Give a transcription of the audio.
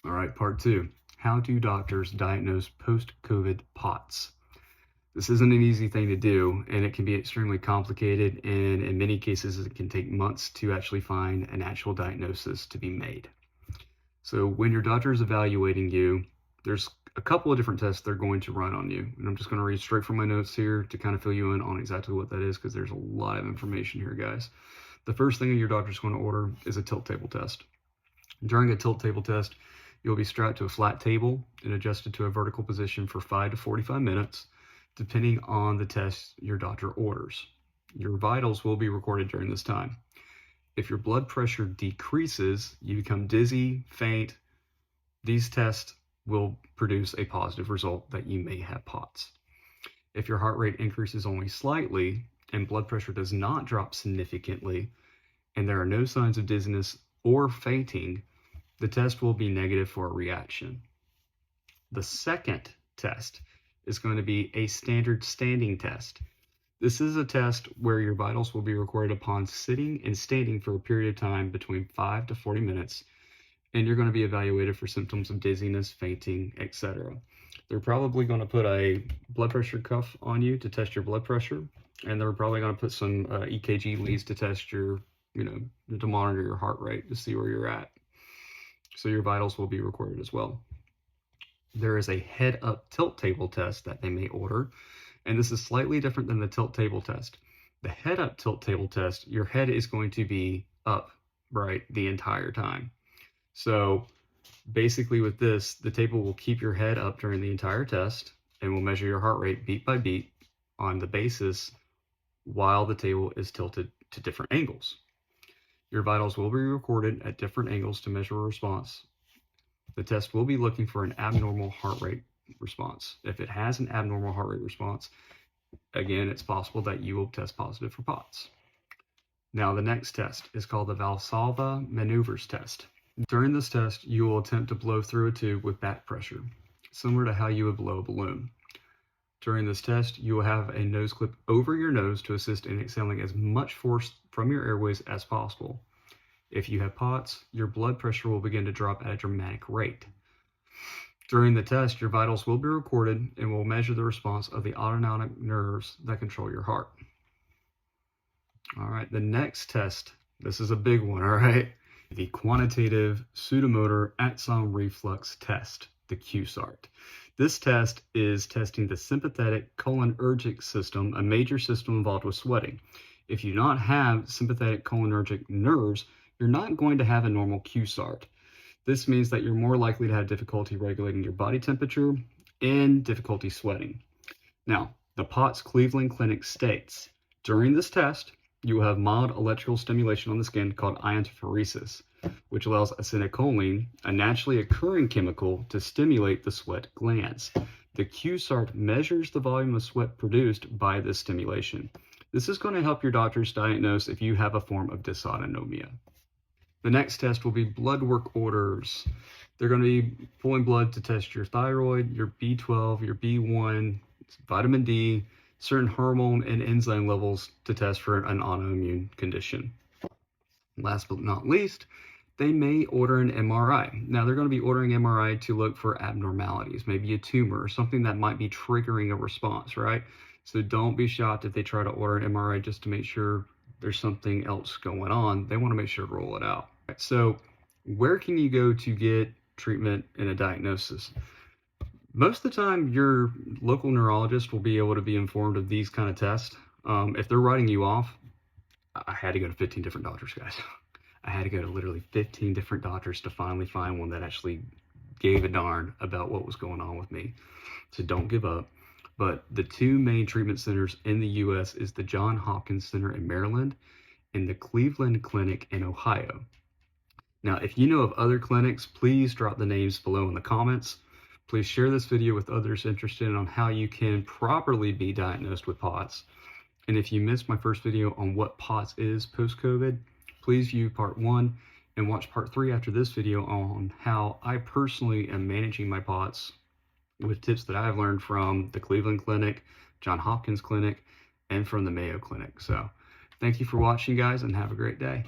All right, part 2. How do doctors diagnose post-COVID POTS? This isn't an easy thing to do, and it can be extremely complicated, and in many cases it can take months to actually find an actual diagnosis to be made. So when your doctor is evaluating you, there's a couple of different tests they're going to run on you. And I'm just going to read straight from my notes here to kind of fill you in on exactly what that is, because there's a lot of information here, guys. The first thing your doctor's going to order is a tilt table test. During a tilt table test, you'll be strapped to a flat table and adjusted to a vertical position for 5 to 45 minutes, depending on the test your doctor orders. Your vitals will be recorded during this time. If your blood pressure decreases, you become dizzy, faint, these tests will produce a positive result that you may have POTS. If your heart rate increases only slightly and blood pressure does not drop significantly, and there are no signs of dizziness or fainting, the test will be negative for a reaction. The second test is going to be a standard standing test. This is a test where your vitals will be recorded upon sitting and standing for a period of time between 5 to 40 minutes, and you're going to be evaluated for symptoms of dizziness, fainting, etc. They're probably going to put a blood pressure cuff on you to test your blood pressure, and they're probably going to put some EKG leads to test your, to monitor your heart rate to see where you're at. So your vitals will be recorded as well. There is a head-up tilt table test that they may order, and this is slightly different than the tilt table test. The head-up tilt table test, your head is going to be up, right, the entire time. So basically with this, the table will keep your head up during the entire test and will measure your heart rate beat by beat on the basis while the table is tilted to different angles. Your vitals will be recorded at different angles to measure a response. The test will be looking for an abnormal heart rate response. If it has an abnormal heart rate response, again, it's possible that you will test positive for POTS. Now, the next test is called the Valsalva Maneuvers test. During this test, you will attempt to blow through a tube with back pressure, similar to how you would blow a balloon. During this test, you will have a nose clip over your nose to assist in exhaling as much force from your airways as possible. If you have POTS, your blood pressure will begin to drop at a dramatic rate. During the test, your vitals will be recorded and will measure the response of the autonomic nerves that control your heart. All right, the next test, this is a big one, all right? The Quantitative Pseudomotor Axon Reflux test, the QSART. This test is testing the sympathetic cholinergic system, a major system involved with sweating. If you do not have sympathetic cholinergic nerves, you're not going to have a normal QSART. This means that you're more likely to have difficulty regulating your body temperature and difficulty sweating. Now, the POTS Cleveland Clinic states, during this test, you will have mild electrical stimulation on the skin called iontophoresis, which allows acetylcholine, a naturally occurring chemical, to stimulate the sweat glands. The QSART measures the volume of sweat produced by this stimulation. This is going to help your doctors diagnose if you have a form of dysautonomia. The next test will be blood work orders. They're going to be pulling blood to test your thyroid, your B12, your B1, vitamin D, certain hormone and enzyme levels to test for an autoimmune condition. Last but not least, they may order an MRI. Now, they're going to be ordering MRI to look for abnormalities, maybe a tumor or something that might be triggering a response, right? So don't be shocked if they try to order an MRI just to make sure there's something else going on. They want to make sure to rule it out. So where can you go to get treatment and a diagnosis? Most of the time, your local neurologist will be able to be informed of these kind of tests. If they're writing you off, I had to go to 15 different doctors, guys. I had to go to literally 15 different doctors to finally find one that actually gave a darn about what was going on with me. So don't give up. But the two main treatment centers in the U.S. is the Johns Hopkins Center in Maryland and the Cleveland Clinic in Ohio. Now, if you know of other clinics, please drop the names below in the comments. Please share this video with others interested on how you can properly be diagnosed with POTS. And if you missed my first video on what POTS is post-COVID, please view part 1 and watch part 3 after this video on how I personally am managing my POTS with tips that I've learned from the Cleveland Clinic, Johns Hopkins Clinic, and from the Mayo Clinic. So thank you for watching, guys, and have a great day.